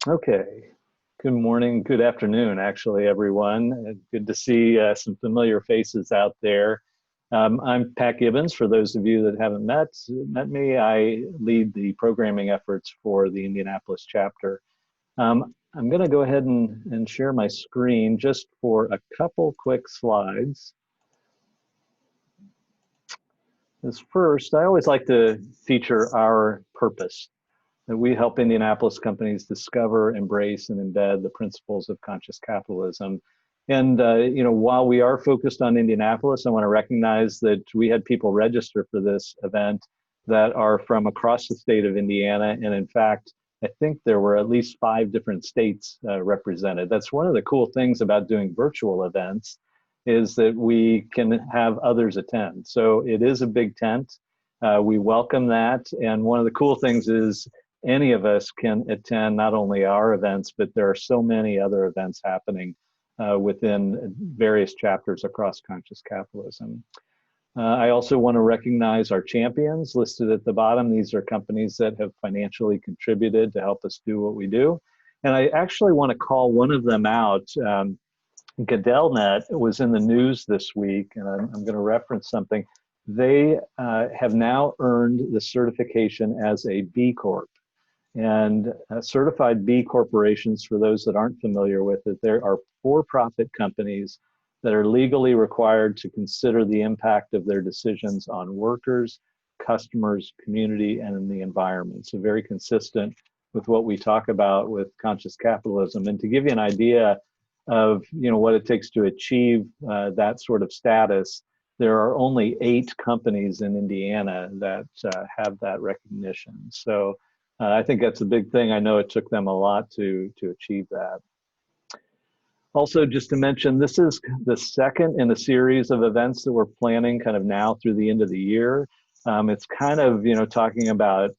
Okay. Good morning, good afternoon, actually, everyone. Good to see some familiar faces out there. I'm Pat Gibbons. For those of you that haven't met me, I lead the programming efforts for the Indianapolis chapter. I'm going to go ahead and share my screen just for a couple quick slides. As first, I always like to feature our purpose. That we help Indianapolis companies discover, embrace, and embed the principles of conscious capitalism. And while we are focused on Indianapolis, I want to recognize that we had people register for this event that are from across the state of Indiana. And in fact, I think there were at least 5 different states represented. That's one of the cool things about doing virtual events, is that we can have others attend. So it is a big tent. We welcome that. And one of the cool things is any of us can attend not only our events, but there are so many other events happening within various chapters across conscious capitalism. I also want to recognize our champions listed at the bottom. These are companies that have financially contributed to help us do what we do. And I actually want to call one of them out. GoodellNet was in the news this week, and I'm going to reference something. They have now earned the certification as a B Corp. And certified B corporations, for those that aren't familiar with it, there are for-profit companies that are legally required to consider the impact of their decisions on workers, customers, community, and the environment. So very consistent with what we talk about with conscious capitalism. And to give you an idea of what it takes to achieve that sort of status, there are only 8 companies in Indiana that have that recognition. So I think that's a big thing. I know it took them a lot to achieve that. Also, just to mention, this is the second in a series of events that we're planning kind of now through the end of the year. It's kind of, talking about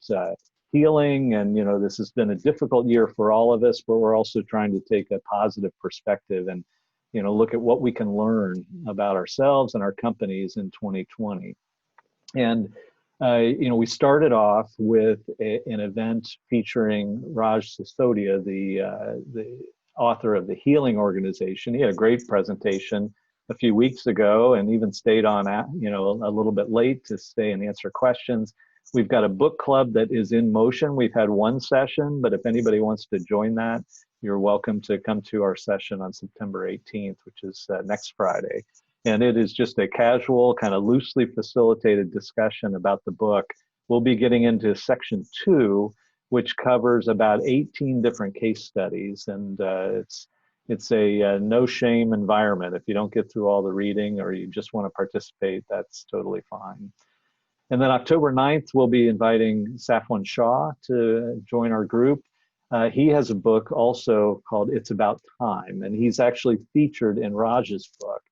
healing, and, this has been a difficult year for all of us, but we're also trying to take a positive perspective and, look at what we can learn about ourselves and our companies in 2020. And we started off with an event featuring Raj Sisodia, the author of the Healing Organization. He had a great presentation a few weeks ago, and even stayed on, a little bit late to stay and answer questions. We've got a book club that is in motion. We've had one session, but if anybody wants to join that, you're welcome to come to our session on September 18th, which is next Friday. And it is just a casual, kind of loosely facilitated discussion about the book. We'll be getting into section 2, which covers about 18 different case studies. And it's a no shame environment. If you don't get through all the reading or you just want to participate, that's totally fine. And then October 9th, we'll be inviting Safwan Shah to join our group. He has a book also called It's About Time, and he's actually featured in Raj's book.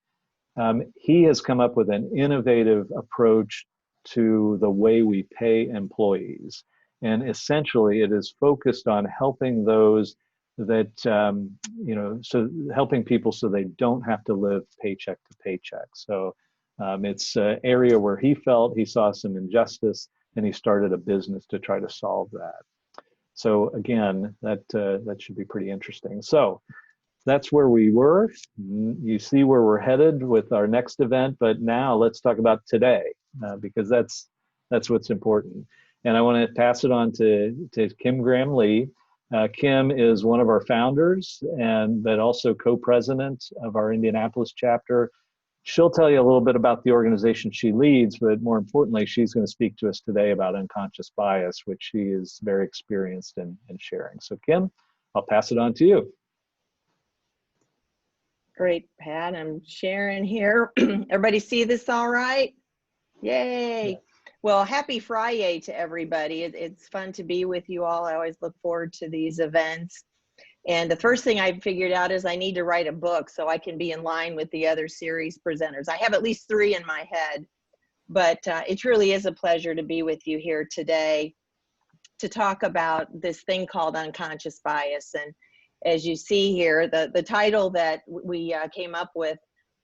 He has come up with an innovative approach to the way we pay employees. And essentially, it is focused on helping those that, so helping people so they don't have to live paycheck to paycheck. So it's an area where he felt he saw some injustice, and he started a business to try to solve that. So again, that should be pretty interesting. So that's where we were. You see where we're headed with our next event, but now let's talk about today, because that's what's important. And I want to pass it on to Kim Graham-Lee. Kim is one of our founders, but also co-president of our Indianapolis chapter. She'll tell you a little bit about the organization she leads, but more importantly, she's going to speak to us today about unconscious bias, which she is very experienced in sharing. So Kim, I'll pass it on to you. Great, Pat. I'm sharing here. Everybody see this all right? Yay. Yeah. Well, happy Friday to everybody. It's fun to be with you all. I always look forward to these events. And the first thing I figured out is I need to write a book so I can be in line with the other series presenters. I have at least 3 in my head, but it truly is a pleasure to be with you here today to talk about this thing called unconscious bias. And as you see here, the title that we came up with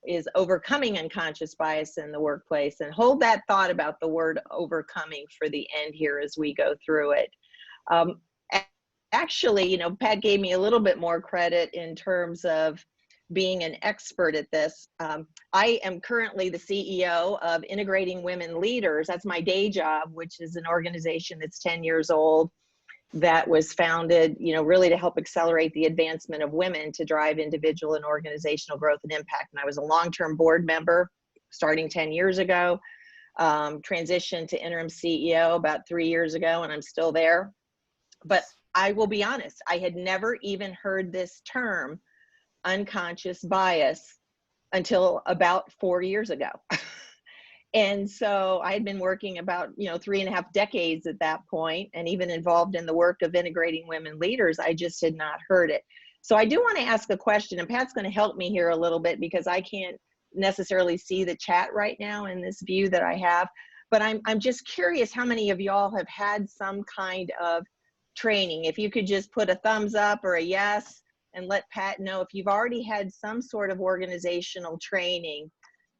is Overcoming Unconscious Bias in the Workplace. And hold that thought about the word overcoming for the end here as we go through it. actually, you know, Pat gave me a little bit more credit in terms of being an expert at this. I am currently the CEO of Integrating Women Leaders. That's my day job, which is an organization that's 10 years old that was founded, you know, really to help accelerate the advancement of women to drive individual and organizational growth and impact. And I was a long-term board member starting 10 years ago, transitioned to interim CEO about 3 years ago, and I'm still there. But I will be honest, I had never even heard this term, unconscious bias, until about 4 years ago. And so I had been working about, you know, 3.5 decades at that point, and even involved in the work of integrating women leaders. I just had not heard it. So I do want to ask a question, and Pat's going to help me here a little bit because I can't necessarily see the chat right now in this view that I have. But I'm just curious how many of y'all have had some kind of training. If you could just put a thumbs up or a yes, and let Pat know if you've already had some sort of organizational training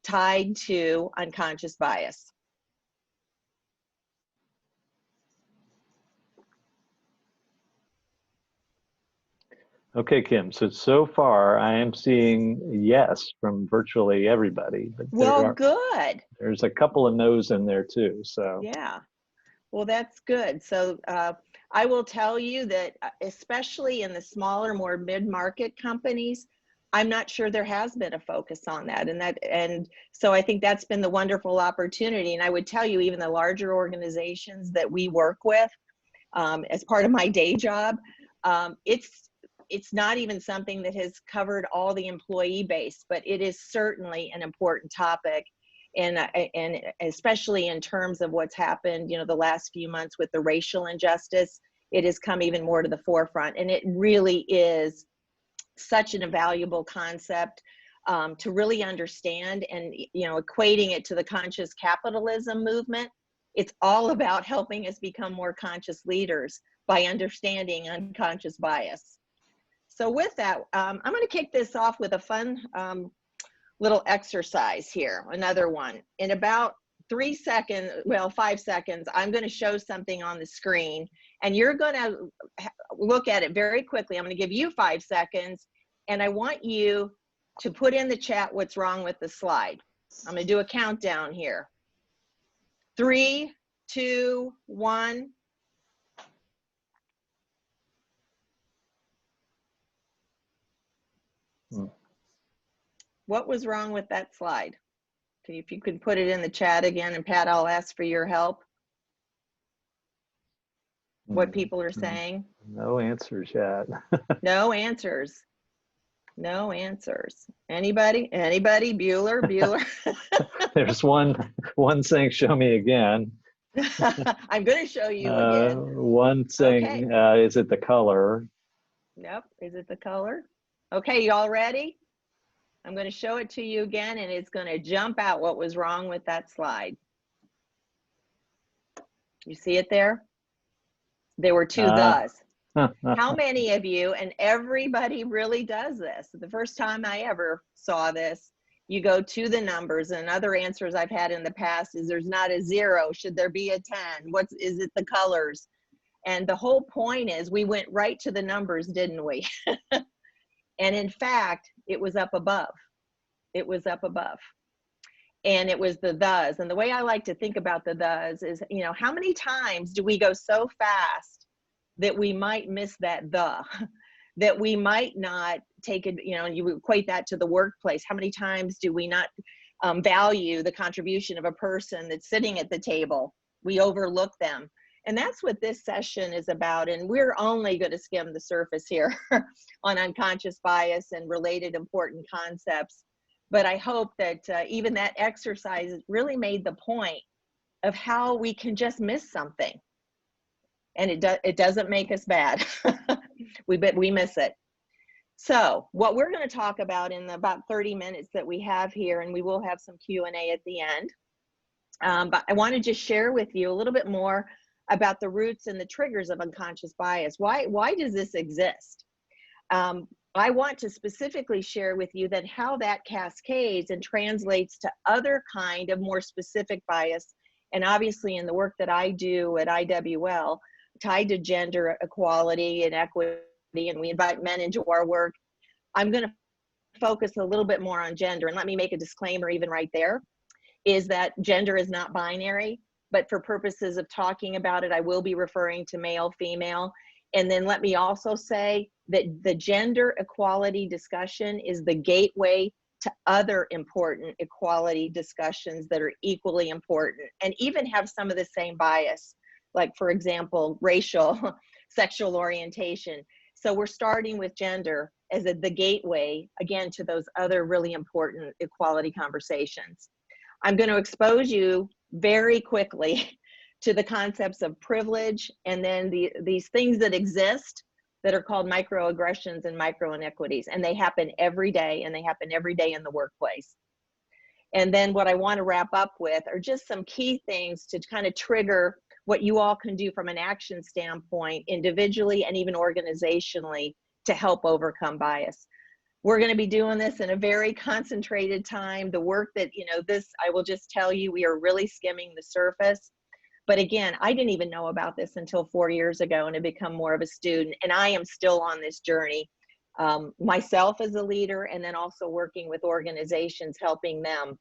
tied to unconscious bias. Okay, Kim. So far, I am seeing yes from virtually everybody. But Well, good. There's a couple of no's in there too. So Yeah. Well, that's good. So I will tell you that, especially in the smaller, more mid-market companies, I'm not sure there has been a focus on that. And so I think that's been the wonderful opportunity. And I would tell you, even the larger organizations that we work with, as part of my day job, it's not even something that has covered all the employee base, but it is certainly an important topic. And especially in terms of what's happened, you know, the last few months with the racial injustice, it has come even more to the forefront. And it really is such an invaluable concept to really understand. And, you know, equating it to the conscious capitalism movement, it's all about helping us become more conscious leaders by understanding unconscious bias. So with that, I'm going to kick this off with a fun little exercise here, another one. In about 3 seconds, well, 5 seconds, I'm going to show something on the screen, and you're going to look at it very quickly. I'm going to give you 5 seconds, and I want you to put in the chat what's wrong with the slide. I'm going to do a countdown here. 3, 2, 1. What was wrong with that slide? If you could put it in the chat again, and Pat, I'll ask for your help. What people are saying? No answers yet. No answers. No answers. Anybody? Anybody? Bueller? There's one saying, show me again. I'm going to show you again. One saying, okay. Is it the color? Nope. Is it the color? Okay, y'all ready? I'm going to show it to you again, and it's going to jump out what was wrong with that slide. You see it there? There were two thes. How many of you, and everybody really does this, the first time I ever saw this, you go to the numbers, and other answers I've had in the past is there's not a 0. Should there be a 10? Is it the colors? And the whole point is we went right to the numbers, didn't we? And in fact, it was up above. It was up above. And it was the thes. And the way I like to think about the thes is, you know, how many times do we go so fast that we might miss that that we might not take it, you know, and you equate that to the workplace. How many times do we not value the contribution of a person that's sitting at the table? We overlook them. And that's what this session is about. And we're only going to skim the surface here on unconscious bias and related important concepts. But I hope that even that exercise really made the point of how we can just miss something. And it doesn't make us bad. we miss it. So what we're going to talk about in about 30 minutes that we have here, and we will have some Q&A at the end. But I want to just share with you a little bit more about the roots and the triggers of unconscious bias. Why does this exist? I want to specifically share with you that how that cascades and translates to other kind of more specific bias. And obviously in the work that I do at IWL, tied to gender equality and equity, and we invite men into our work. I'm going to focus a little bit more on gender, and let me make a disclaimer even right there, is that gender is not binary, but for purposes of talking about it, I will be referring to male, female. And then let me also say that the gender equality discussion is the gateway to other important equality discussions that are equally important and even have some of the same bias, like, for example, racial, sexual orientation. So we're starting with gender as the gateway, again, to those other really important equality conversations. I'm going to expose you very quickly to the concepts of privilege and then these things that exist that are called microaggressions and microinequities. And they happen every day, and they happen every day in the workplace. And then what I want to wrap up with are just some key things to kind of trigger what you all can do from an action standpoint, individually and even organizationally, to help overcome bias. We're going to be doing this in a very concentrated time. The work that, this, I will just tell you, we are really skimming the surface. But again, I didn't even know about this until 4 years ago and have become more of a student. And I am still on this journey myself as a leader, and then also working with organizations, helping them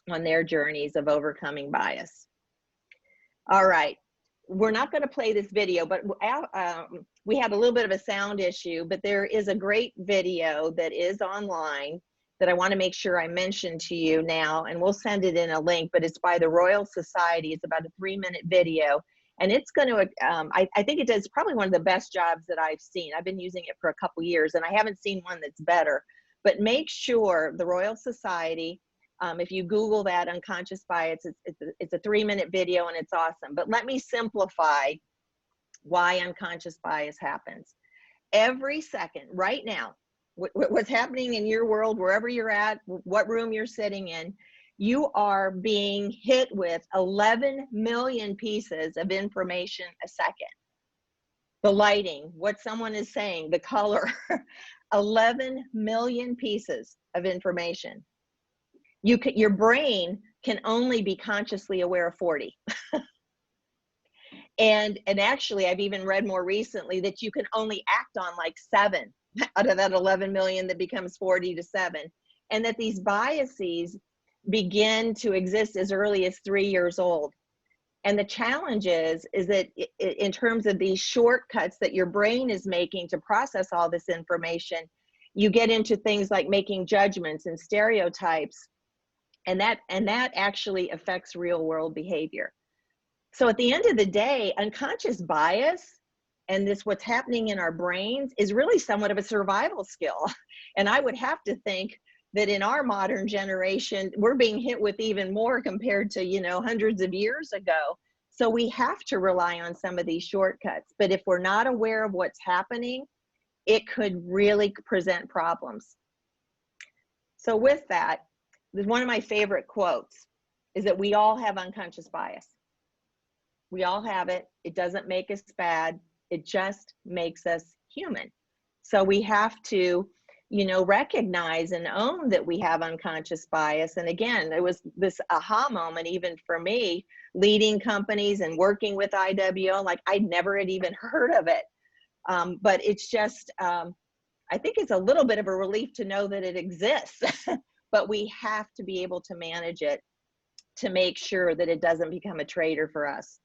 on their journeys of overcoming bias. All right. We're not going to play this video, but we had a little bit of a sound issue, but there is a great video that is online that I want to make sure I mention to you now, and we'll send it in a link, but it's by the Royal Society. It's about a 3-minute video, and it's going to, I think it does probably one of the best jobs that I've seen. I've been using it for a couple years, and I haven't seen one that's better, but make sure the Royal Society, if you Google that, unconscious bias, it's a 3-minute video and it's awesome. But let me simplify why unconscious bias happens. Every second, right now, what's happening in your world, wherever you're at, what room you're sitting in, you are being hit with 11 million pieces of information a second. The lighting, what someone is saying, the color, 11 million pieces of information. Your brain can only be consciously aware of 40. And actually, I've even read more recently that you can only act on like 7 out of that 11 million that becomes 40 to 7. And that these biases begin to exist as early as 3 years old. And the challenge is that in terms of these shortcuts that your brain is making to process all this information, you get into things like making judgments and stereotypes. And that actually affects real world behavior. So at the end of the day, unconscious bias and what's happening in our brains is really somewhat of a survival skill. And I would have to think that in our modern generation, we're being hit with even more compared to, hundreds of years ago. So we have to rely on some of these shortcuts. But if we're not aware of what's happening, it could really present problems. So with that, one of my favorite quotes is that we all have unconscious bias. We all have it. It doesn't make us bad. It just makes us human. So we have to, recognize and own that we have unconscious bias. And again, it was this aha moment, even for me, leading companies and working with IWO, like I never had even heard of it. But it's just, I think it's a little bit of a relief to know that it exists. But we have to be able to manage it to make sure that it doesn't become a traitor for us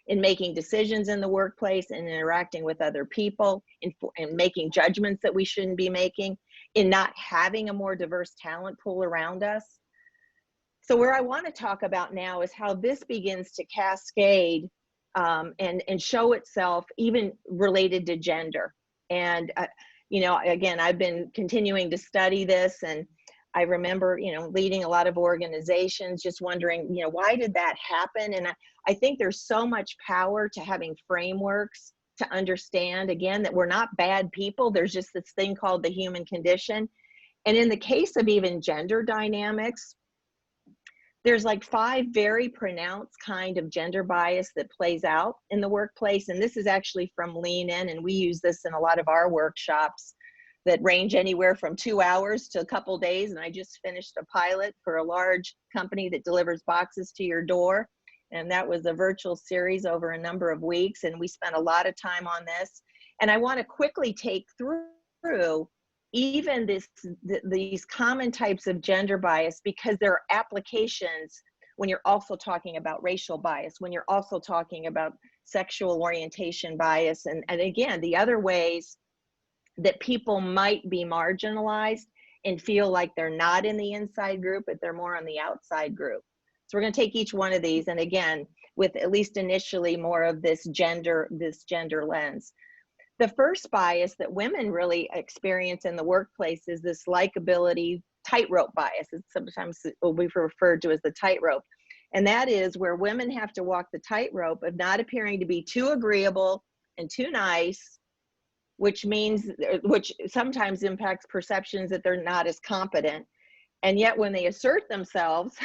in making decisions in the workplace and interacting with other people, in making judgments that we shouldn't be making, in not having a more diverse talent pool around us. So where I want to talk about now is how this begins to cascade and show itself even related to gender. And, again, I've been continuing to study this, and I remember, leading a lot of organizations, just wondering, why did that happen? And I think there's so much power to having frameworks to understand, again, that we're not bad people. There's just this thing called the human condition. And in the case of even gender dynamics, there's like 5 very pronounced kind of gender bias that plays out in the workplace. And this is actually from Lean In, and we use this in a lot of our workshops that range anywhere from 2 hours to a couple days. And I just finished a pilot for a large company that delivers boxes to your door. And that was a virtual series over a number of weeks. And we spent a lot of time on this. And I want to quickly take through even these common types of gender bias, because there are applications when you're also talking about racial bias, when you're also talking about sexual orientation bias, and again, the other ways that people might be marginalized and feel like they're not in the inside group, but they're more on the outside group. So we're going to take each one of these, and again, with at least initially more of this gender lens. The first bias that women really experience in the workplace is this likability tightrope bias. It's sometimes what we've referred to as the tightrope. And that is where women have to walk the tightrope of not appearing to be too agreeable and too nice, which sometimes impacts perceptions that they're not as competent. And yet when they assert themselves,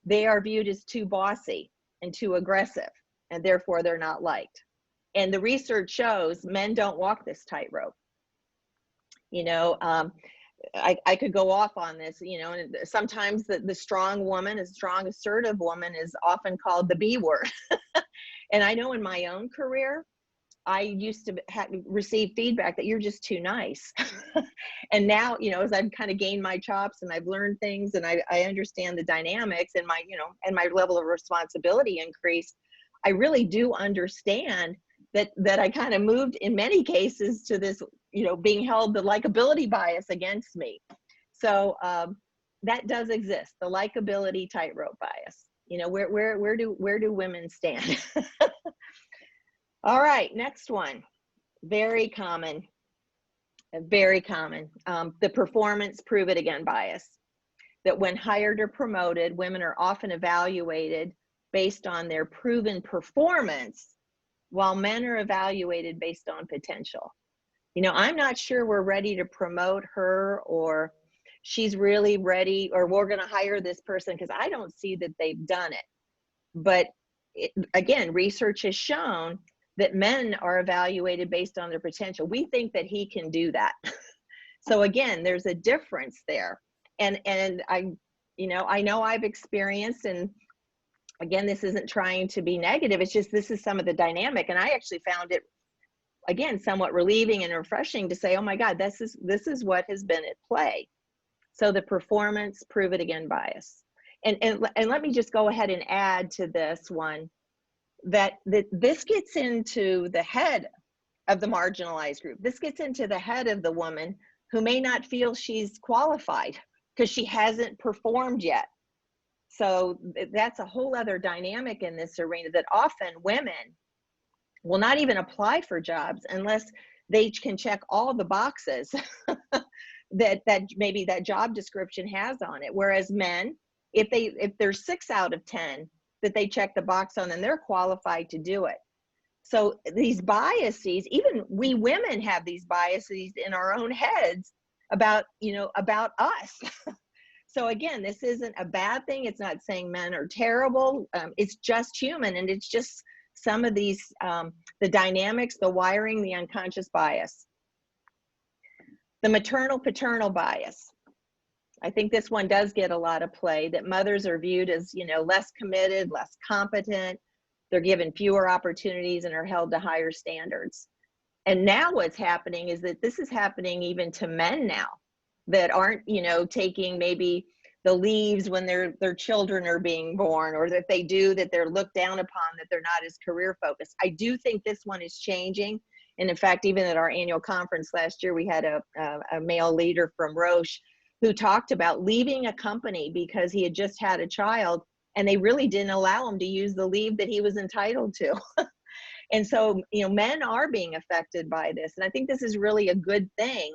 they are viewed as too bossy and too aggressive, and therefore they're not liked. And the research shows men don't walk this tightrope. You know, I could go off on this, you know, and sometimes the strong woman, a strong assertive woman, is often called the B word. And I know in my own career, I used to receive feedback that you're just too nice. And now, you know, as I've kind of gained my chops and I've learned things and I understand the dynamics, and my, you know, and my level of responsibility increased, I really do understand that I kind of moved in many cases to this, you know, being held the likability bias against me. So that does exist, the likability tightrope bias. You know, where do women stand? All right, next one, very common, very common. The performance prove it again bias. That when hired or promoted, women are often evaluated based on their proven performance, while men are evaluated based on potential. You know, I'm not sure we're ready to promote her, or she's really ready, or we're going to hire this person, because I don't see that they've done it. But again, research has shown that men are evaluated based on their potential. We think that he can do that. So again, there's a difference there. And I know I've experienced, and again, this isn't trying to be negative, it's just this is some of the dynamic. And I actually found it, again, somewhat relieving and refreshing to say, oh my God, this is what has been at play. So the performance prove it again bias. And let me just go ahead and add to this one that this gets into the head of the marginalized group. This gets into the head of the woman who may not feel she's qualified because she hasn't performed yet. So that's a whole other dynamic in this arena, that often women will not even apply for jobs unless they can check all the boxes that maybe that job description has on it. Whereas men, if there's 6 out of 10 that they check the box on, then they're qualified to do it. So these biases, even we women have these biases in our own heads about us. So again, this isn't a bad thing. It's not saying men are terrible. It's just human, and it's just some of these, the dynamics, the wiring, the unconscious bias. The maternal-paternal bias. I think this one does get a lot of play, that mothers are viewed as, you know, less committed, less competent. They're given fewer opportunities and are held to higher standards. And now what's happening is that this is happening even to men now, that aren't, you know, taking maybe the leaves when their children are being born, or that they do, that they're looked down upon, that they're not as career focused. I do think this one is changing. And in fact, even at our annual conference last year, we had a male leader from Roche who talked about leaving a company because he had just had a child, and they really didn't allow him to use the leave that he was entitled to. And so, you know, men are being affected by this. And I think this is really a good thing,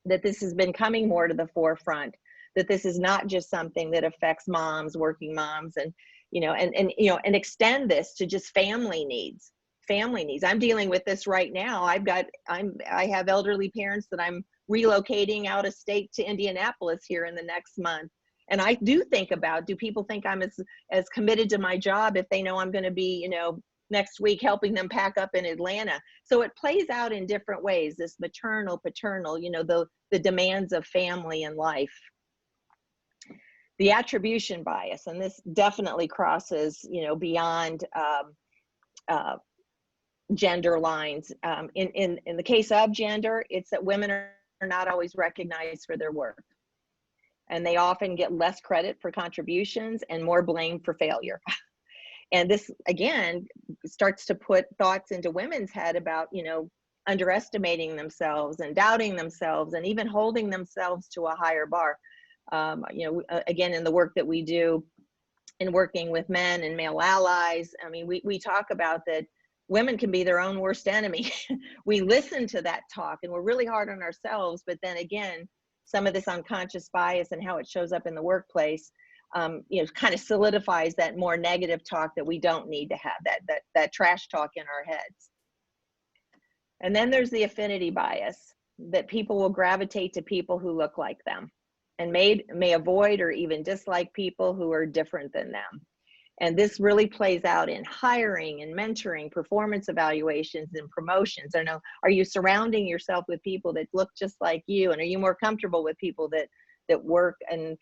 that this has been coming more to the forefront, that this is not just something that affects moms, working moms, and, you know, and extend this to just family needs. I'm dealing with this right now. I have elderly parents that I'm relocating out of state to Indianapolis here in the next month. And I do think about, do people think I'm as committed to my job if they know I'm going to be, you know, next week helping them pack up in Atlanta? So it plays out in different ways, this maternal, paternal, you know, the demands of family and life. The attribution bias, and this definitely crosses, beyond gender lines. In the case of gender, it's that women are not always recognized for their work, and they often get less credit for contributions and more blame for failure. And this, again, starts to put thoughts into women's head about, underestimating themselves and doubting themselves and even holding themselves to a higher bar. Again, in the work that we do in working with men and male allies, I mean, we talk about that women can be their own worst enemy. We listen to that talk and we're really hard on ourselves, but then again, some of this unconscious bias and how it shows up in the workplace, kind of solidifies that more negative talk that we don't need to have, that trash talk in our heads. And then there's the affinity bias, that people will gravitate to people who look like them and may avoid or even dislike people who are different than them. And this really plays out in hiring and mentoring, performance evaluations and promotions. I know, are you surrounding yourself with people that look just like you? And are you more comfortable with people that work and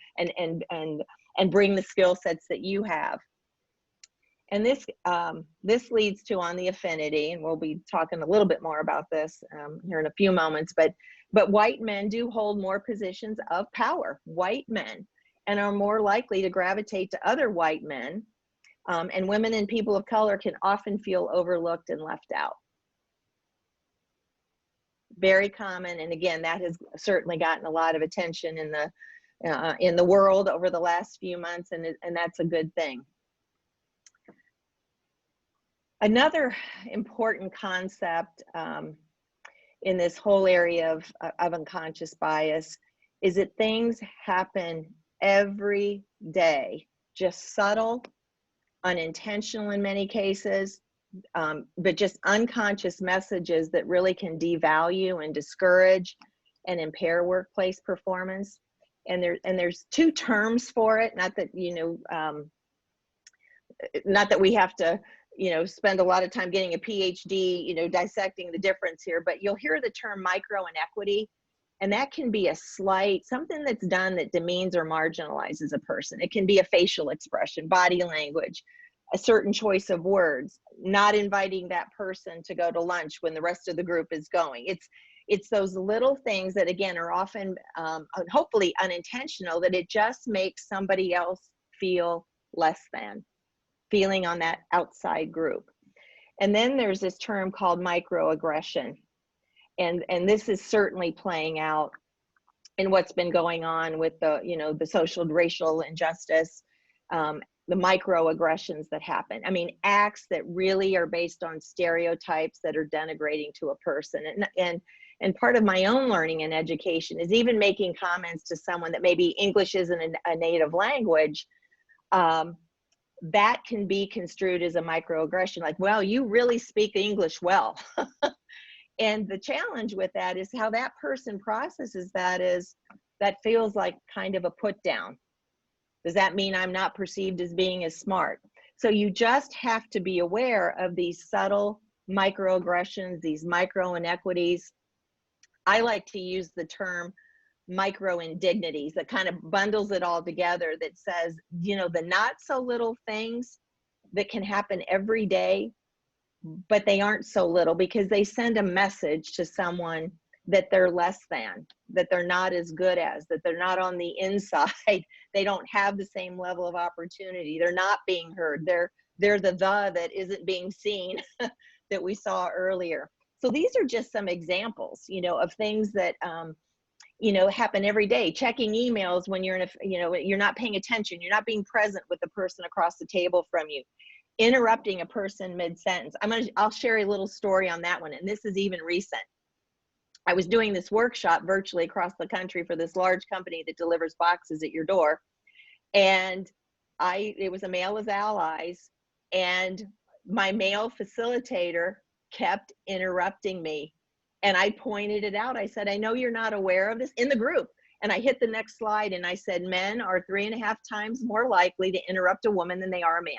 bring the skill sets that you have? And this leads to, on the affinity, and we'll be talking a little bit more about this here in a few moments, but white men do hold more positions of power, white men, and are more likely to gravitate to other white men. And women and people of color can often feel overlooked and left out. Very common, and again, that has certainly gotten a lot of attention in the world over the last few months, and that's a good thing. Another important concept in this whole area of unconscious bias is that things happen every day, just subtle, unintentional in many cases, but just unconscious messages that really can devalue and discourage and impair workplace performance. And there's two terms for it, not that we have to spend a lot of time getting a PhD, dissecting the difference here, but you'll hear the term micro inequity, and that can be something that's done that demeans or marginalizes a person. It can be a facial expression, body language, a certain choice of words, not inviting that person to go to lunch when the rest of the group is going. It's those little things that, again, are often hopefully unintentional, that it just makes somebody else feel less than, feeling on that outside group. And then there's this term called microaggression. And this is certainly playing out in what's been going on with the social and racial injustice, the microaggressions that happen. I mean, acts that really are based on stereotypes that are denigrating to a person. And part of my own learning and education is even making comments to someone that maybe English isn't a native language, that can be construed as a microaggression, like, well, you really speak English well. And the challenge with that is how that person processes that feels like kind of a put down. Does that mean I'm not perceived as being as smart? So you just have to be aware of these subtle microaggressions, these micro inequities. I like to use the term micro indignities, that kind of bundles it all together, that says, the not so little things that can happen every day, but they aren't so little because they send a message to someone that they're less than, that they're not as good as, that they're not on the inside, they don't have the same level of opportunity, they're not being heard, they're the that isn't being seen that we saw earlier. So these are just some examples, of things that happen every day. Checking emails when you're you're not paying attention, you're not being present with the person across the table from you. Interrupting a person mid-sentence. I'll share a little story on that one, and this is even recent. I was doing this workshop virtually across the country for this large company that delivers boxes at your door, and it was a Male as Allies, and my male facilitator kept interrupting me, and I pointed it out. I said, I know you're not aware of this, in the group. And I hit the next slide and I said, men are 3.5 times more likely to interrupt a woman than they are a man.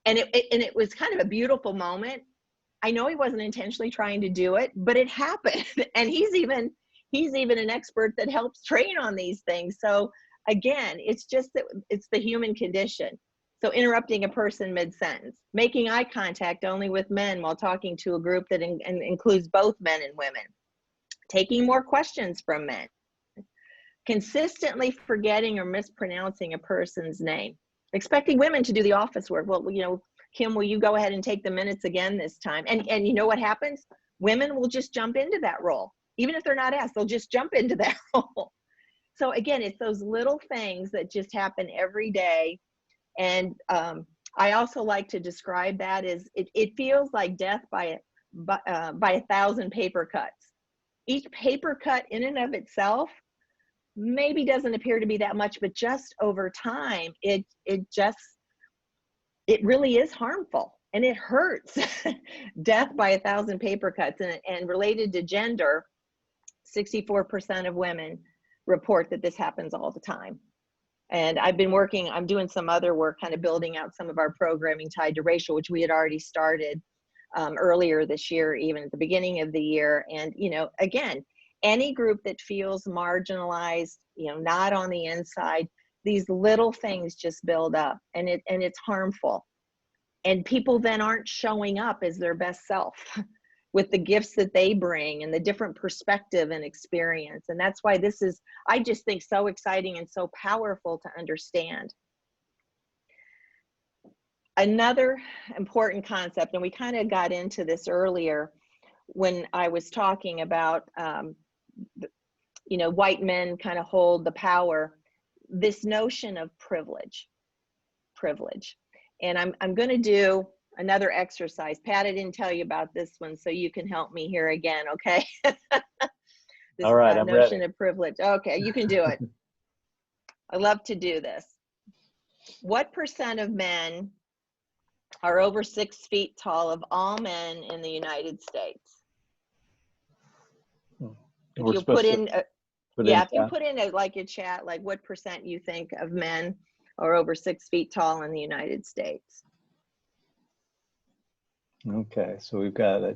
And it was kind of a beautiful moment. I know he wasn't intentionally trying to do it, but it happened. And he's even an expert that helps train on these things. So again, it's just that it's the human condition. So interrupting a person mid-sentence, making eye contact only with men while talking to a group that includes both men and women, taking more questions from men, consistently forgetting or mispronouncing a person's name, expecting women to do the office work. Well, you know, Kim, will you go ahead and take the minutes again this time? And you know what happens? Women will just jump into that role. Even if they're not asked, they'll just jump into that role. So again, it's those little things that just happen every day. And I also like to describe that as it feels like death by 1,000 paper cuts. Each paper cut in and of itself maybe doesn't appear to be that much, but just over time, it really is harmful and it hurts. Death by 1,000 paper cuts. And related to gender, 64% of women report that this happens all the time. And I'm doing some other work, kind of building out some of our programming tied to racial, which we had already started earlier this year, even at the beginning of the year. And, you know, again, any group that feels marginalized, you know, not on the inside, these little things just build up, and it's harmful. And people then aren't showing up as their best self with the gifts that they bring and the different perspective and experience. And that's why this is, I just think, so exciting and so powerful to understand. Another important concept, and we kind of got into this earlier when I was talking about, you know, white men kind of hold the power, this notion of privilege. And I'm going to do another exercise. Pat, I didn't tell you about this one, so you can help me here again, okay? All right, I'm notion ready. of privilege. Okay, you can do it. I love to do this. What % of men are over 6 feet tall of all men in the United States? If you put in, if you put in like a chat, like what % you think of men are over 6 feet tall in the United States? Okay, so we've got a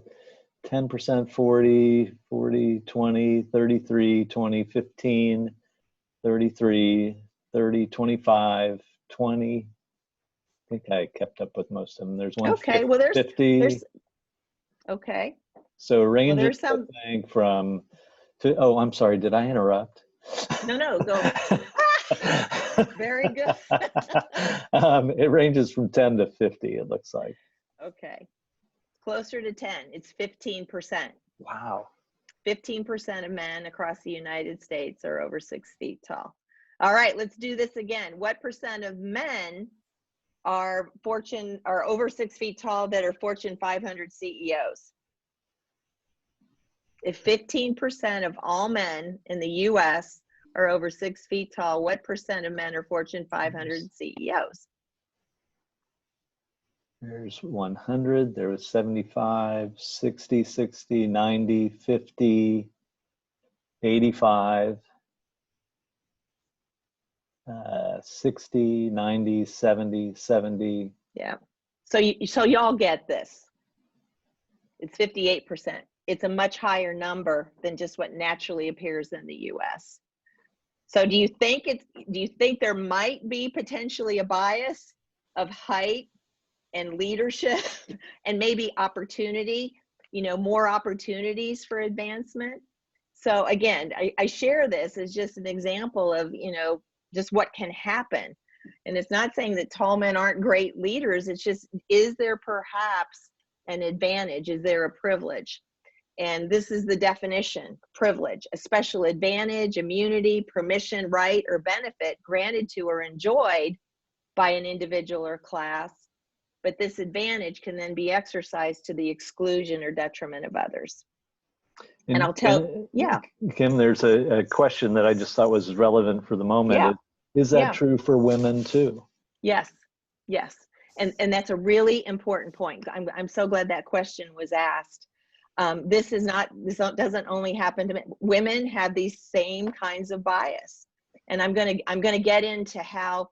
10%, 40, 40, 20, 33, 20, 15, 33, 30, 25, 20. I think I kept up with most of them. There's one okay, well, 50. There's okay. So ranges, Some, I think, from, oh, I'm sorry, did I interrupt? No, go. Very good. It ranges from 10 to 50, it looks like. Okay. Closer to 10. It's 15%. Wow. 15% of men across the United States are over 6 feet tall. All right, let's do this again. What % of men are over 6 feet tall that are Fortune 500 CEOs? If 15% of all men in the US are over 6 feet tall, what % of men are Fortune 500 CEOs? There's 100, there was 75, 60, 60, 90, 50, 85, 60, 90, 70, 70. Yeah. So y'all get this. It's 58%. It's a much higher number than just what naturally appears in the US. So do you think there might be potentially a bias of height and leadership and maybe opportunity, you know, more opportunities for advancement? So again, I share this as just an example of, you know, just what can happen. And it's not saying that tall men aren't great leaders. It's just, is there perhaps an advantage? Is there a privilege? And this is the definition: privilege, a special advantage, immunity, permission, right, or benefit granted to or enjoyed by an individual or class. But this advantage can then be exercised to the exclusion or detriment of others. And I'll tell, yeah. Kim, there's a question that I just thought was relevant for the moment. Yeah. Is that true for women too? Yes, yes. And that's a really important point. I'm so glad that question was asked. This doesn't only happen to men. Women have these same kinds of bias. And I'm gonna get into how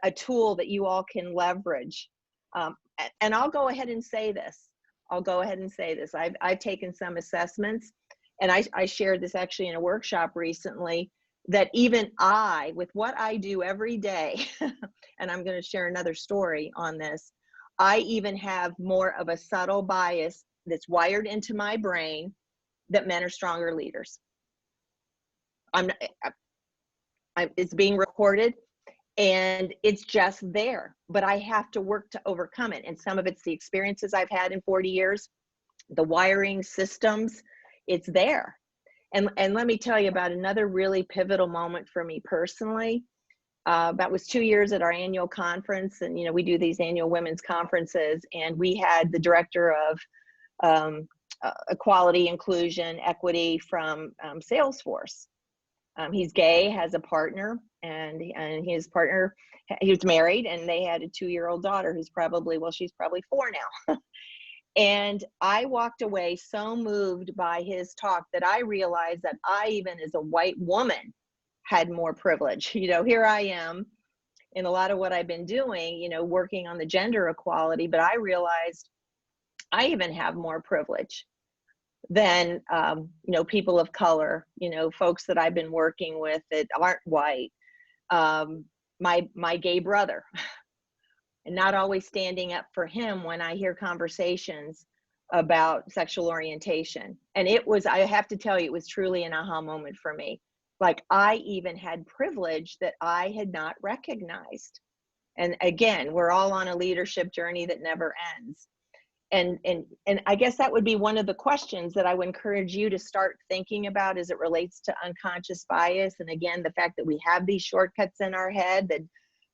a tool that you all can leverage. And I'll go ahead and say this. I've taken some assessments, and I shared this actually in a workshop recently, that even I, with what I do every day, and I'm going to share another story on this, I even have more of a subtle bias that's wired into my brain that men are stronger leaders. It's being recorded and it's just there, but I have to work to overcome it. And some of it's the experiences I've had in 40 years, the wiring systems, it's there. And let me tell you about another really pivotal moment for me personally. That was 2 years at our annual conference. And, we do these annual women's conferences, and we had the director of equality, inclusion, equity from Salesforce. He's gay, has a partner, and his partner, he was married, and they had a 2-year-old daughter who's probably, she's probably 4 now. And I walked away so moved by his talk that I realized that I, even as a white woman, had more privilege. Here I am in a lot of what I've been doing, working on the gender equality, but I realized I even have more privilege than, people of color, folks that I've been working with that aren't white, my gay brother. And not always standing up for him when I hear conversations about sexual orientation. And I have to tell you, it was truly an aha moment for me. Like, I even had privilege that I had not recognized. And again, we're all on a leadership journey that never ends. And I guess that would be one of the questions that I would encourage you to start thinking about as it relates to unconscious bias. And again, the fact that we have these shortcuts in our head that,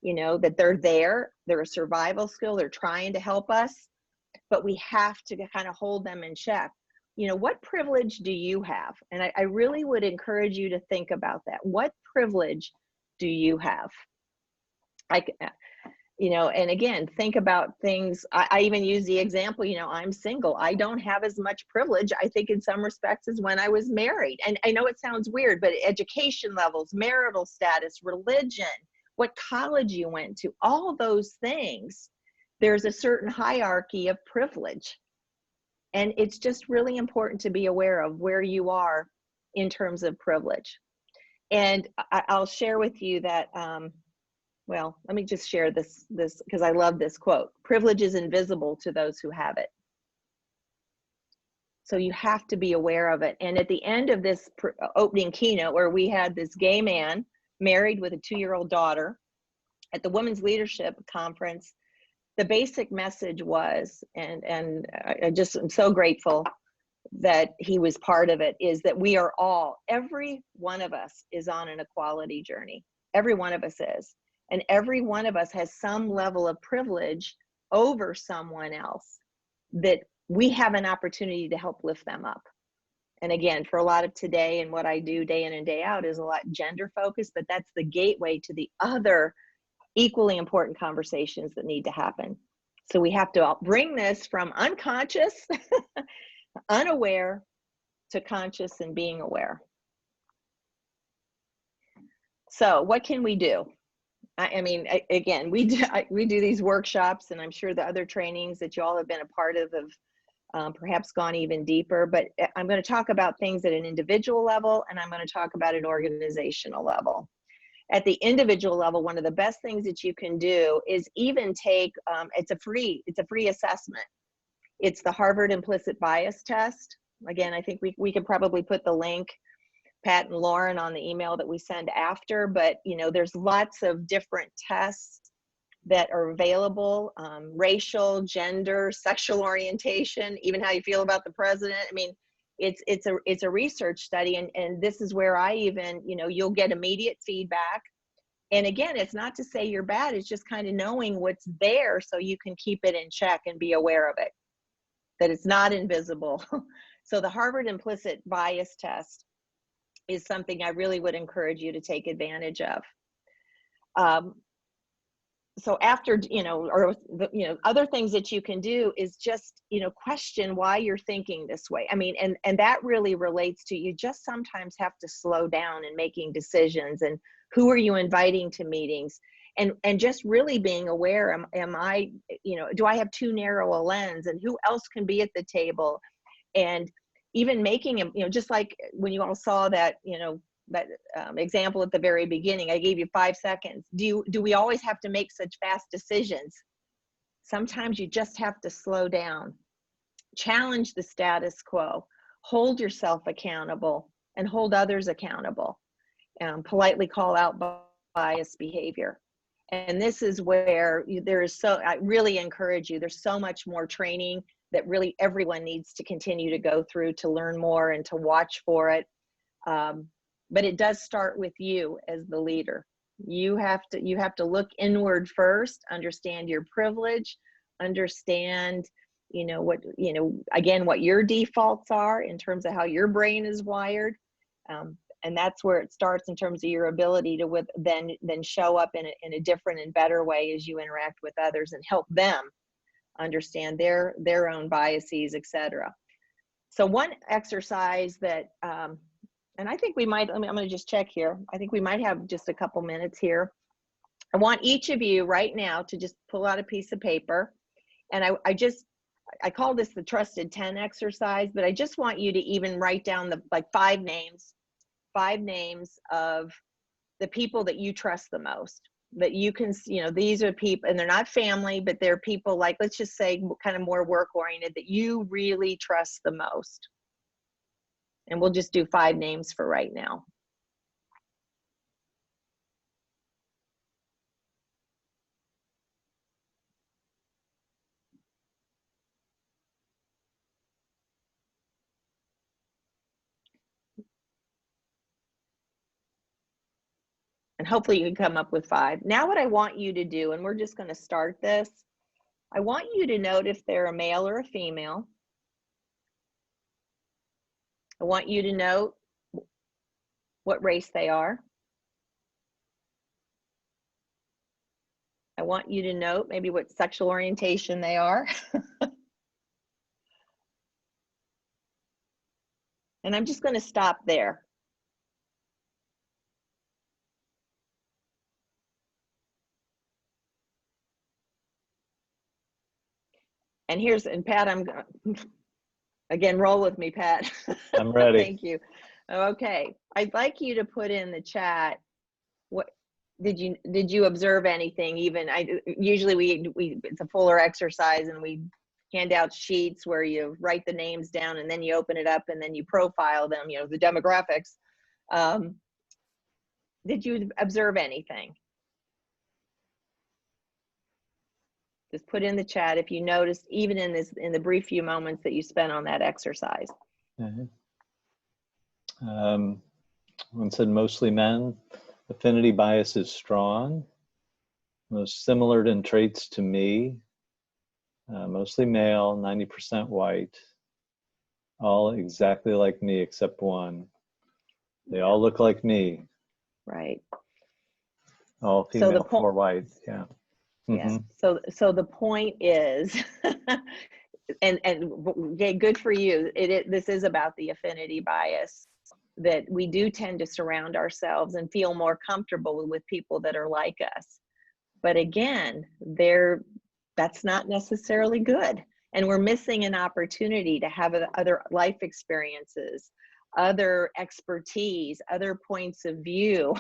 that they're a survival skill, they're trying to help us, but we have to kind of hold them in check. What privilege do you have? And I really would encourage you to think about that. What privilege do you have? And again, think about things. I even use the example, I'm single. I don't have as much privilege, I think, in some respects, as when I was married. And I know it sounds weird, but education levels, marital status, religion, what college you went to, all those things, there's a certain hierarchy of privilege. And it's just really important to be aware of where you are in terms of privilege. And I'll share with you that, let me just share this because I love this quote. Privilege is invisible to those who have it. So you have to be aware of it. And at the end of this opening keynote, where we had this gay man married with a 2-year-old daughter at the Women's Leadership Conference, the basic message was, and I just am so grateful that he was part of it, is that we are all, every one of us is on an equality journey. Every one of us is. And every one of us has some level of privilege over someone else that we have an opportunity to help lift them up. And again, for a lot of today and what I do day in and day out is a lot gender focused, but that's the gateway to the other equally important conversations that need to happen. So we have to bring this from unconscious, unaware, to conscious and being aware. So what can we do? I mean, again, we do these workshops, and I'm sure the other trainings that you all have been a part of have perhaps gone even deeper, but I'm going to talk about things at an individual level, and I'm going to talk about an organizational level. At the individual level, one of the best things that you can do is even take, it's a free assessment. It's the Harvard Implicit Bias Test. Again, I think we could probably put the link, Pat and Lauren, on the email that we send after, but there's lots of different tests that are available, racial, gender, sexual orientation, even how you feel about the president. I mean, it's a research study, and this is where I even, you'll get immediate feedback. And again, it's not to say you're bad, it's just kind of knowing what's there so you can keep it in check and be aware of it, that it's not invisible. So the Harvard Implicit Bias Test is something I really would encourage you to take advantage of. So after, other things that you can do is just, question why you're thinking this way. I mean, and that really relates to, you just sometimes have to slow down in making decisions, and who are you inviting to meetings, and just really being aware, am I, do I have too narrow a lens, and who else can be at the table? And even making him, just like when you all saw that, that example at the very beginning. I gave you 5 seconds. Do we always have to make such fast decisions? Sometimes you just have to slow down, challenge the status quo, hold yourself accountable, and hold others accountable. Politely call out biased behavior. And this is where I really encourage you, there's so much more training that really everyone needs to continue to go through to learn more and to watch for it. But it does start with you as the leader. You have to look inward first, understand your privilege, understand, again, what your defaults are in terms of how your brain is wired. And that's where it starts in terms of your ability to then show up in a different and better way as you interact with others and help them understand their own biases, etc. So one exercise that, and I think we might, I'm going to just check here. I think we might have just a couple minutes here. I want each of you right now to just pull out a piece of paper. And I call this the trusted 10 exercise, but I just want you to even write down five names of the people that you trust the most, that you can, these are people, and they're not family, but they're people, like, let's just say kind of more work oriented, that you really trust the most. And we'll just do 5 names for right now. And hopefully you can come up with 5. Now what I want you to do, and we're just going to start this, I want you to note if they're a male or a female. I want you to note what race they are. I want you to note maybe what sexual orientation they are. And I'm just going to stop there. And Pat, I'm again, roll with me, Pat. I'm ready. Thank you. Okay, I'd like you to put in the chat, what did you observe anything? Even usually it's a fuller exercise, and we hand out sheets where you write the names down, and then you open it up, and then you profile them, the demographics. Did you observe anything? Just put in the chat if you noticed, even in the brief few moments that you spent on that exercise. Mm-hmm. One said mostly men. Affinity bias is strong. Most similar in traits to me. Mostly male, 90% white. All exactly like me except one. They all look like me. Right. All female, 4 white. Yeah. Yeah. So the point is, and yeah, good for you. This is about the affinity bias, that we do tend to surround ourselves and feel more comfortable with people that are like us. But again, that's not necessarily good. And we're missing an opportunity to have other life experiences, other expertise, other points of view.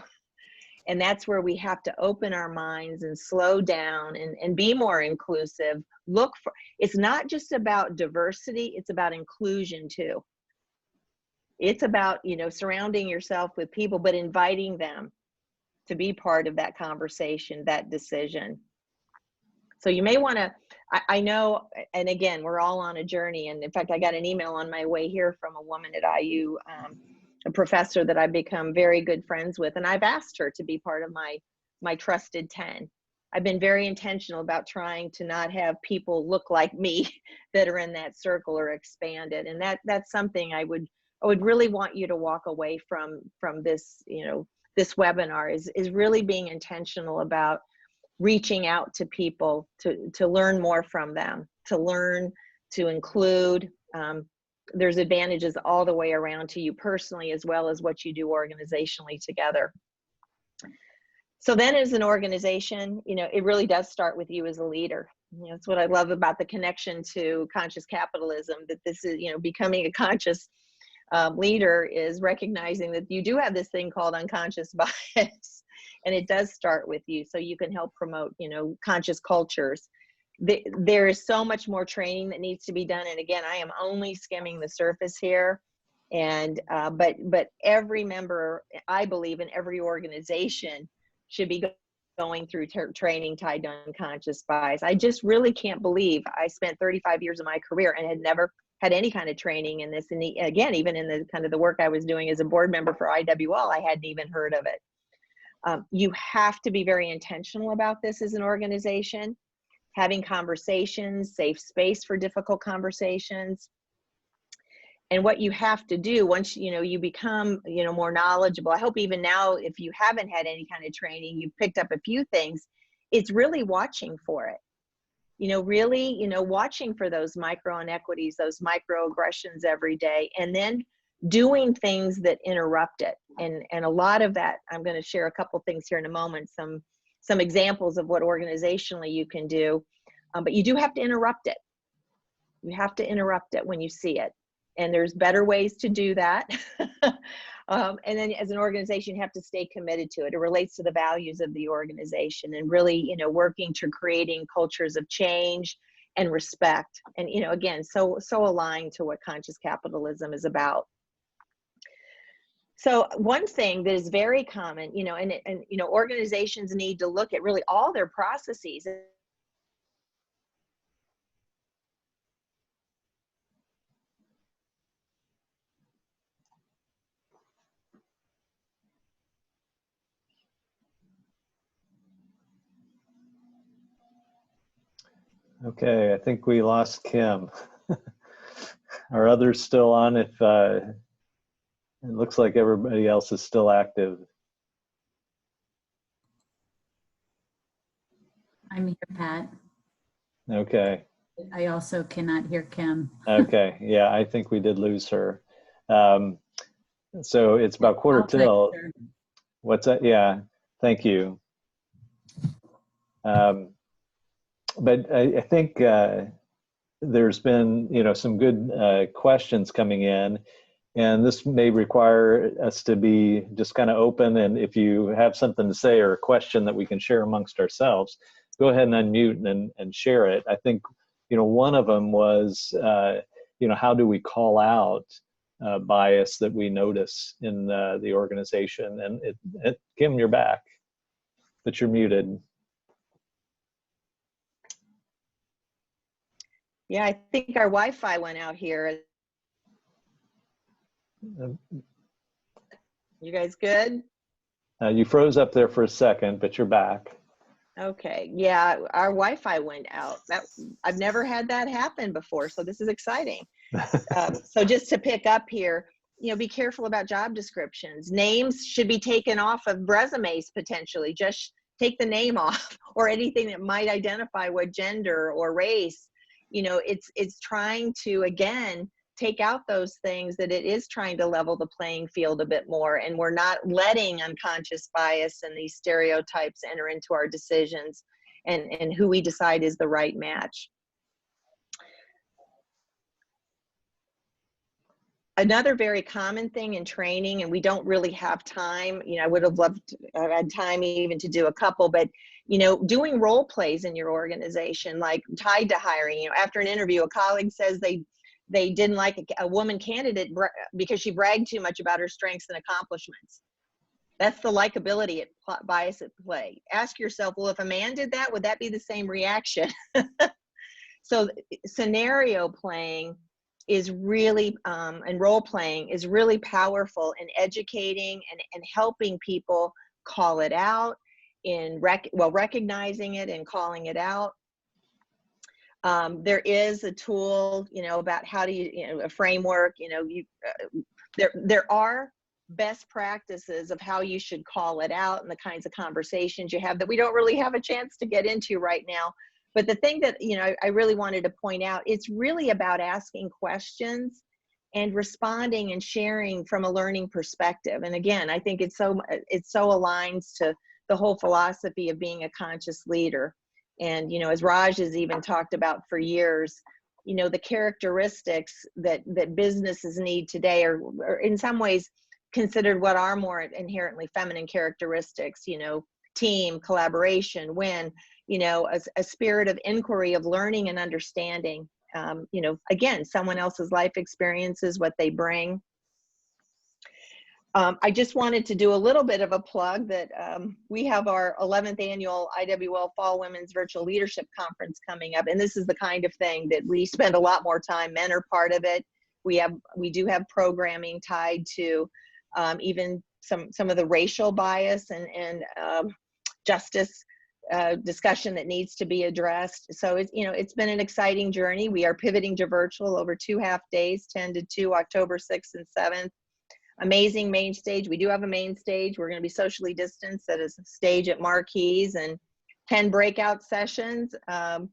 And that's where we have to open our minds and slow down and be more inclusive. It's not just about diversity, it's about inclusion too. It's about, surrounding yourself with people, but inviting them to be part of that conversation, that decision. So you may want to, I know, and again, we're all on a journey. And in fact, I got an email on my way here from a woman at IU, a professor that I've become very good friends with. And I've asked her to be part of my trusted 10. I've been very intentional about trying to not have people look like me that are in that circle or expand it. And that's something I would really want you to walk away from this, this webinar is really being intentional about reaching out to people to learn more from them, to learn, to include. There's advantages all the way around to you personally, as well as what you do organizationally together. So then as an organization, it really does start with you as a leader. It's what I love about the connection to conscious capitalism, that this is, becoming a conscious leader is recognizing that you do have this thing called unconscious bias, and it does start with you, so you can help promote, you know, conscious cultures. There is so much more training that needs to be done, and again, I am only skimming the surface here. And but every member, I believe, in every organization should be going through training tied to unconscious bias. I just really can't believe I spent 35 years of my career and had never had any kind of training in this. And again, even in the kind of the work I was doing as a board member for IWL, I hadn't even heard of it. You have to be very intentional about this as an organization, having conversations, safe space for difficult conversations. And what you have to do once, you know, you become, you know, more knowledgeable, I hope even now, if you haven't had any kind of training, you've picked up a few things, it's really watching for it. You know, really, you know, watching for those micro inequities, those microaggressions every day, and then doing things that interrupt it. And a lot of that, I'm going to share a couple things here in a moment, some examples of what organizationally you can do, but you do have to interrupt it. You have to interrupt it when you see it. And there's better ways to do that. And then as an organization, you have to stay committed to it. It relates to the values of the organization, and really, you know, working to creating cultures of change and respect. And, you know, again, so aligned to what conscious capitalism is about. So one thing that is very common, you know, and you know, organizations need to look at really all their processes. Okay, I think we lost Kim. Are others still on? If it looks like everybody else is still active. I'm here, Pat. Okay. I also cannot hear Kim. Okay. Yeah, I think we did lose her. So it's about quarter I'll till. text her. What's that? Yeah. Thank you. But I think there's been, you know, some good questions coming in, and this may require us to be just kind of open. And if you have something to say or a question that we can share amongst ourselves, go ahead and unmute and share it. I think, you know, one of them was, you know, how do we call out bias that we notice in the organization? And Kim, you're back, but you're muted. Yeah, I think our Wi-Fi went out here. You guys good? You froze up there for a second, but you're back. Okay, yeah, our Wi-Fi went out. I've never had that happen before, so this is exciting. So just to pick up here, you know, be careful about job descriptions. Names should be taken off of resumes potentially. Just take the name off, or anything that might identify what gender or race. You know, it's trying to, again, take out those things that it is trying to level the playing field a bit more, and we're not letting unconscious bias and these stereotypes enter into our decisions and who we decide is the right match. Another very common thing in training, and we don't really have time, you know, I would have loved to have had time even to do a couple, but, you know, doing role plays in your organization, like tied to hiring. You know, after an interview, a colleague says they didn't like a woman candidate because she bragged too much about her strengths and accomplishments. That's the likability bias at play. Ask yourself, well, if a man did that, would that be the same reaction? So scenario playing is really, and role playing is really powerful in educating and helping people call it out, in recognizing it and calling it out. There is a tool, you know, about how do you know, a framework, you know, there are best practices of how you should call it out and the kinds of conversations you have that we don't really have a chance to get into right now. But the thing that, you know, I really wanted to point out, it's really about asking questions and responding and sharing from a learning perspective. And again, I think it so aligns to the whole philosophy of being a conscious leader. And, you know, as Raj has even talked about for years, you know, the characteristics that businesses need today are in some ways considered what are more inherently feminine characteristics, you know, team, collaboration, when, you know, a spirit of inquiry, of learning and understanding, you know, again, someone else's life experiences, what they bring. I just wanted to do a little bit of a plug that we have our 11th annual IWL Fall Women's Virtual Leadership Conference coming up. And this is the kind of thing that we spend a lot more time. Men are part of it. We do have programming tied to even some of the racial bias and justice discussion that needs to be addressed. So it's, you know, it's been an exciting journey. We are pivoting to virtual over 2 half days, 10 to 2, October 6th and 7th. Amazing main stage. We do have a main stage. We're going to be socially distanced at a stage at Marquees, and 10 breakout sessions. And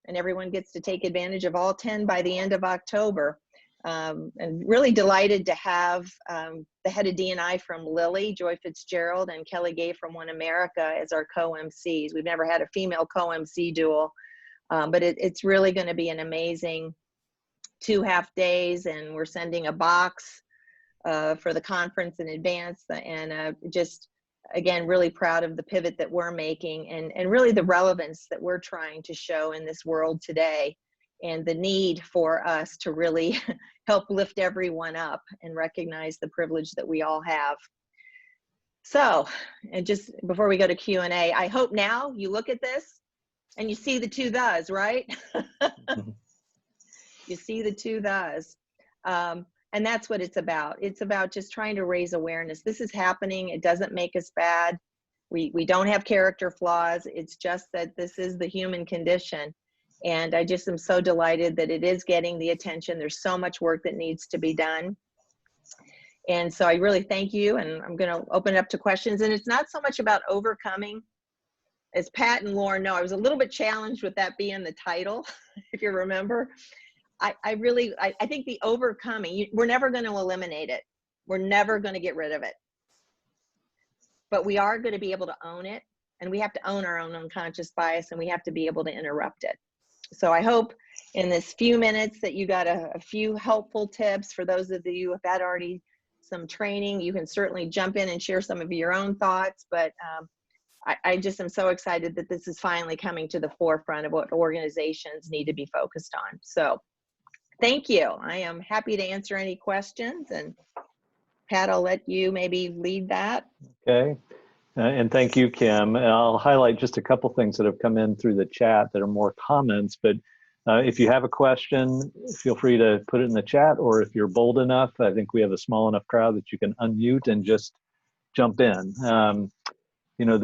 everyone gets to take advantage of all 10 by the end of October. And really delighted to have the head of D&I from Lilly, Joy Fitzgerald, and Kelly Gay from One America as our co-MCs. We've never had a female co-MC duel, but it's really going to be an amazing 2 half days, and we're sending a box for the conference in advance, and just, again, really proud of the pivot that we're making, and really the relevance that we're trying to show in this world today, and the need for us to really help lift everyone up and recognize the privilege that we all have. So, and just before we go to Q&A, I hope now you look at this and you see the 2 thes, right? You see the 2 thes. And that's what it's about. It's about just trying to raise awareness. This is happening. It doesn't make us bad. We don't have character flaws. It's just that this is the human condition. And I just am so delighted that it is getting the attention. There's so much work that needs to be done. And so I really thank you. And I'm going to open it up to questions. And it's not so much about overcoming. As Pat and Lauren know, I was a little bit challenged with that being the title, if you remember. I think the overcoming, we're never going to eliminate it. We're never going to get rid of it. But we are going to be able to own it, and we have to own our own unconscious bias, and we have to be able to interrupt it. So I hope in this few minutes that you got a few helpful tips. For those of you who have had already some training, you can certainly jump in and share some of your own thoughts, but I just am so excited that this is finally coming to the forefront of what organizations need to be focused on. So thank you. I am happy to answer any questions, and Pat, I'll let you maybe lead that. Okay. And thank you, Kim. And I'll highlight just a couple things that have come in through the chat that are more comments, but if you have a question, feel free to put it in the chat, or if you're bold enough, I think we have a small enough crowd that you can unmute and just jump in. You know,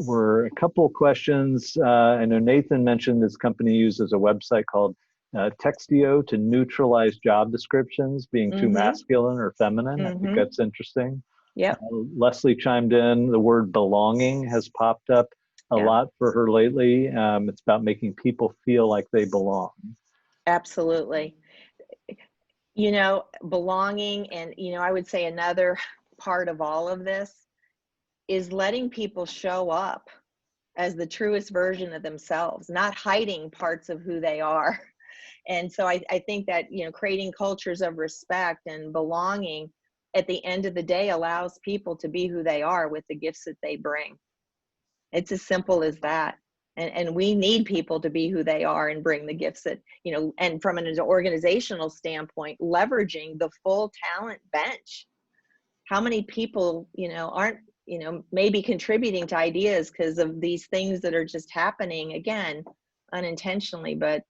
were a couple of questions. I know Nathan mentioned this company uses a website called Textio to neutralize job descriptions being too masculine or feminine. I think that's interesting. Yeah. Leslie chimed in. The word belonging has popped up a lot for her lately. It's about making people feel like they belong. Absolutely. You know, belonging, and, you know, I would say another part of all of this is letting people show up as the truest version of themselves, not hiding parts of who they are. And so I think that, you know, creating cultures of respect and belonging at the end of the day allows people to be who they are with the gifts that they bring. It's as simple as that. And we need people to be who they are and bring the gifts that, you know, and from an organizational standpoint, leveraging the full talent bench. How many people, you know, aren't, you know, maybe contributing to ideas because of these things that are just happening, again, unintentionally. But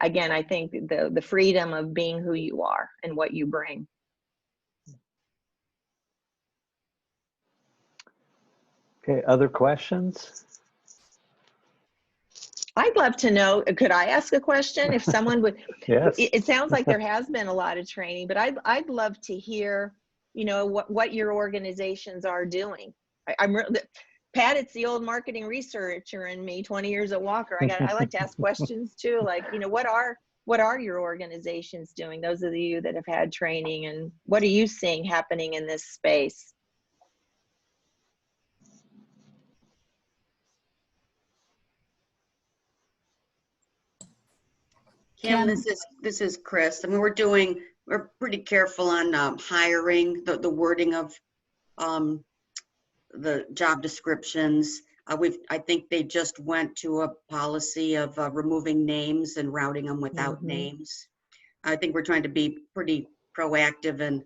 again, I think the freedom of being who you are and what you bring. Okay, other questions? I'd love to know, could I ask a question? If someone would, Yes. It sounds like there has been a lot of training, but I'd love to hear, you know, what your organizations are doing. Pat, it's the old marketing researcher in me, 20 years at Walker. I like to ask questions too, like, you know, what are your organizations doing? Those of you that have had training, and what are you seeing happening in this space? Kim, Kim. this is Chris. I mean, we're pretty careful on hiring, the wording of the job descriptions. I think they just went to a policy of removing names and routing them without names. I think we're trying to be pretty proactive, and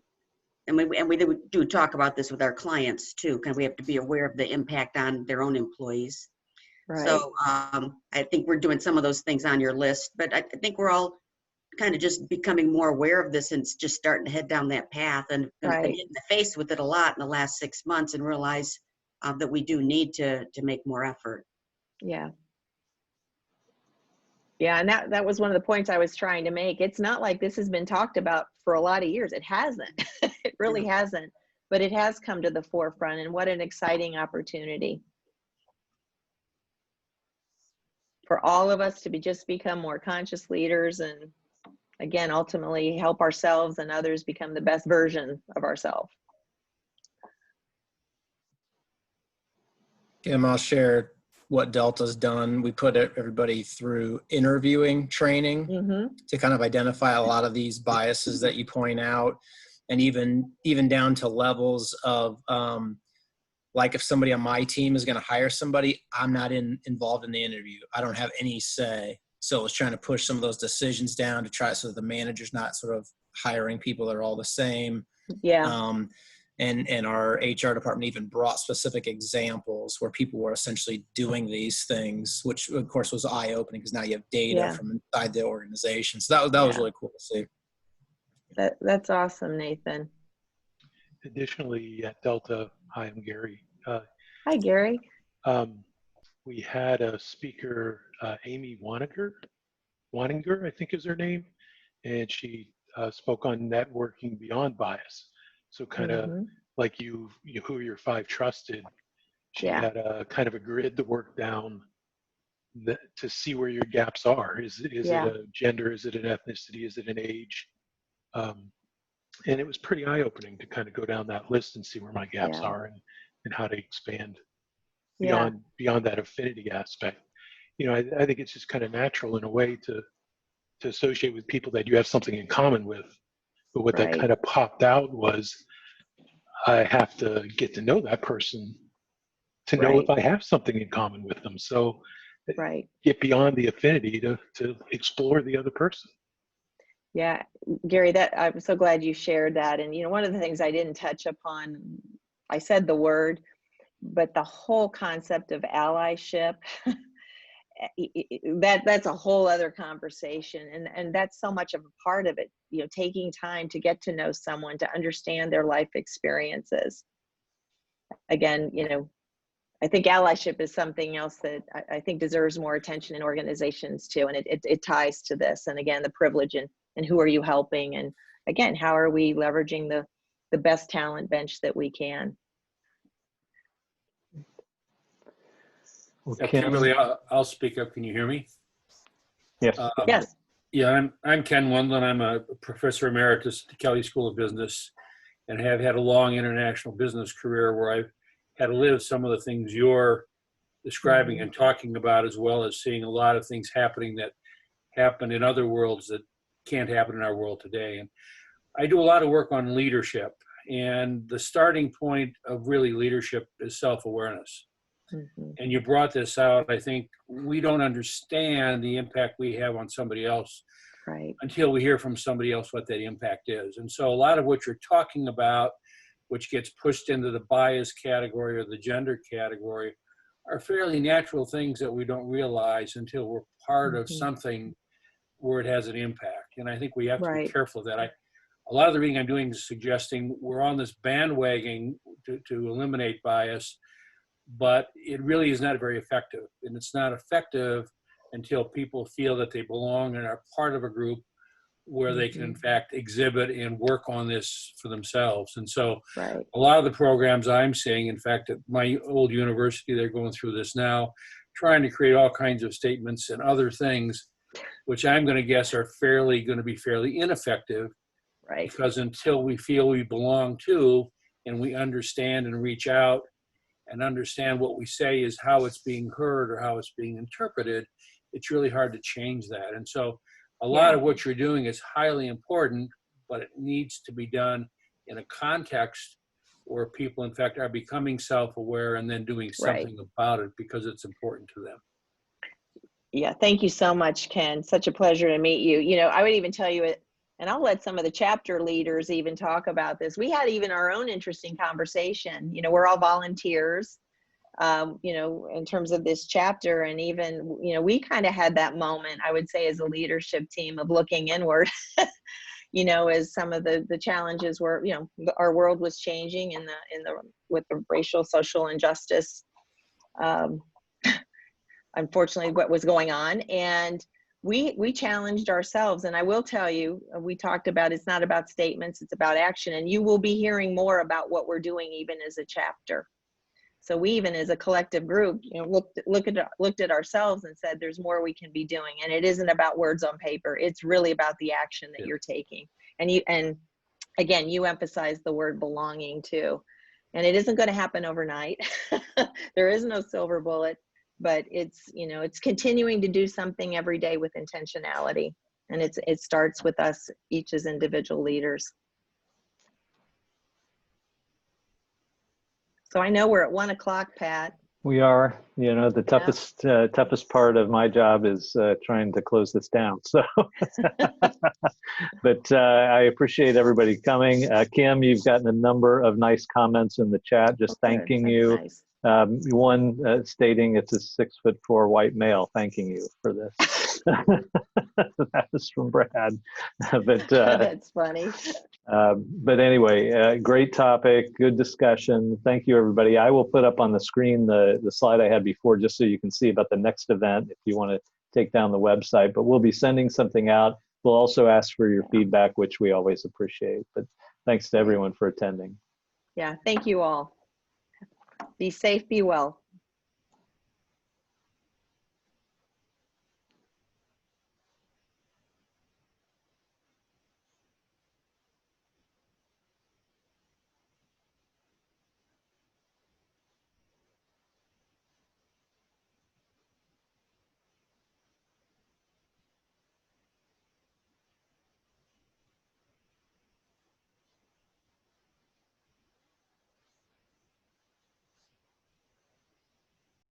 we do talk about this with our clients too, because we have to be aware of the impact on their own employees. Right. So I think we're doing some of those things on your list, but I think we're all kind of just becoming more aware of this and just starting to head down that path, and been Right. hit in the face with it a lot in the last 6 months, and realize that we do need to make more effort. Yeah. Yeah, and that was one of the points I was trying to make. It's not like this has been talked about for a lot of years. It hasn't. It really hasn't. But it has come to the forefront, and what an exciting opportunity for all of us to just become more conscious leaders, and again, ultimately help ourselves and others become the best version of ourselves. Kim, I'll share what Delta's done. We put everybody through interviewing training to kind of identify a lot of these biases that you point out, and even down to levels of like if somebody on my team is going to hire somebody, I'm not involved in the interview. I don't have any say. So it's trying to push some of those decisions down to try so that the manager's not sort of hiring people that are all the same. Yeah. And our HR department even brought specific examples where people were essentially doing these things, which of course was eye-opening because now you have data from inside the organization. So that was really cool to see. That's awesome, Nathan. Additionally, at Delta, hi, I'm Gary. Hi, Gary. We had a speaker, Amy Waninger, I think is her name, and she spoke on networking beyond bias. So kind of like you who are your 5 trusted. She had a kind of a grid to work down to see where your gaps are. Is it a gender? Is it an ethnicity? Is it an age? And it was pretty eye-opening to kind of go down that list and see where my gaps are and how to expand beyond that affinity aspect. You know, I think it's just kind of natural in a way to associate with people that you have something in common with. But what that kind of popped out was I have to get to know that person to know if I have something in common with them. So get beyond the affinity to explore the other person. Yeah, Gary, I'm so glad you shared that. And, you know, one of the things I didn't touch upon, I said the word, but the whole concept of allyship, that's a whole other conversation. And that's so much of a part of it, you know, taking time to get to know someone, to understand their life experiences. Again, you know, I think allyship is something else that I think deserves more attention in organizations too. And it ties to this. And again, the privilege and who are you helping? And again, how are we leveraging the best talent bench that we can? Well, Kimberly, I'll speak up. Can you hear me? Yes. Yes. Yeah, I'm Ken Wundland. I'm a professor emeritus at the Kelley School of Business and have had a long international business career where I've had to live some of the things you're describing and talking about, as well as seeing a lot of things happening that happen in other worlds that can't happen in our world today. And I do a lot of work on leadership, and the starting point of really leadership is self-awareness. And you brought this out. I think we don't understand the impact we have on somebody else until we hear from somebody else what that impact is. And so a lot of what you're talking about, which gets pushed into the bias category or the gender category, are fairly natural things that we don't realize until we're part of something where it has an impact. And I think we have to be careful of that. A lot of the reading I'm doing is suggesting we're on this bandwagon to eliminate bias, but it really is not very effective. And it's not effective until people feel that they belong and are part of a group where they can in fact exhibit and work on this for themselves. And so a lot of the programs I'm seeing, in fact, at my old university, they're going through this now, trying to create all kinds of statements and other things, which I'm going to guess are going to be fairly ineffective. Because until we feel we belong to, and we understand and reach out and understand what we say is how it's being heard or how it's being interpreted, it's really hard to change that. And so a lot of what you're doing is highly important, but it needs to be done in a context where people, in fact, are becoming self-aware and then doing something about it because it's important to them. Yeah, thank you so much, Ken. Such a pleasure to meet you. You know, I would even tell you it, and I'll let some of the chapter leaders even talk about this. We had even our own interesting conversation. You know, we're all volunteers, you know, in terms of this chapter. And even, you know, we kind of had that moment, I would say, as a leadership team of looking inward, you know, as some of the challenges were, you know, our world was changing with the racial, social injustice, unfortunately, what was going on. And we challenged ourselves. And I will tell you, we talked about, it's not about statements, it's about action. And you will be hearing more about what we're doing even as a chapter. So we even as a collective group, you know, looked at ourselves and said, there's more we can be doing. And it isn't about words on paper. It's really about the action that you're taking. And again, you emphasize the word belonging too. And it isn't going to happen overnight. There is no silver bullet. But it's, you know, it's continuing to do something every day with intentionality. And it starts with us each as individual leaders. So I know we're at 1 o'clock, Pat. We are, you know, the toughest part of my job is trying to close this down. So, but I appreciate everybody coming. Kim, you've gotten a number of nice comments in the chat, just thanking you. Nice. One stating it's a 6'4" white male thanking you for this. That was from Brad. But that's funny. But anyway, great topic, good discussion. Thank you, everybody. I will put up on the screen the slide I had before just so you can see about the next event if you want to take down the website. But we'll be sending something out. We'll also ask for your feedback, which we always appreciate. But thanks to everyone for attending. Yeah, thank you all. Be safe, be well.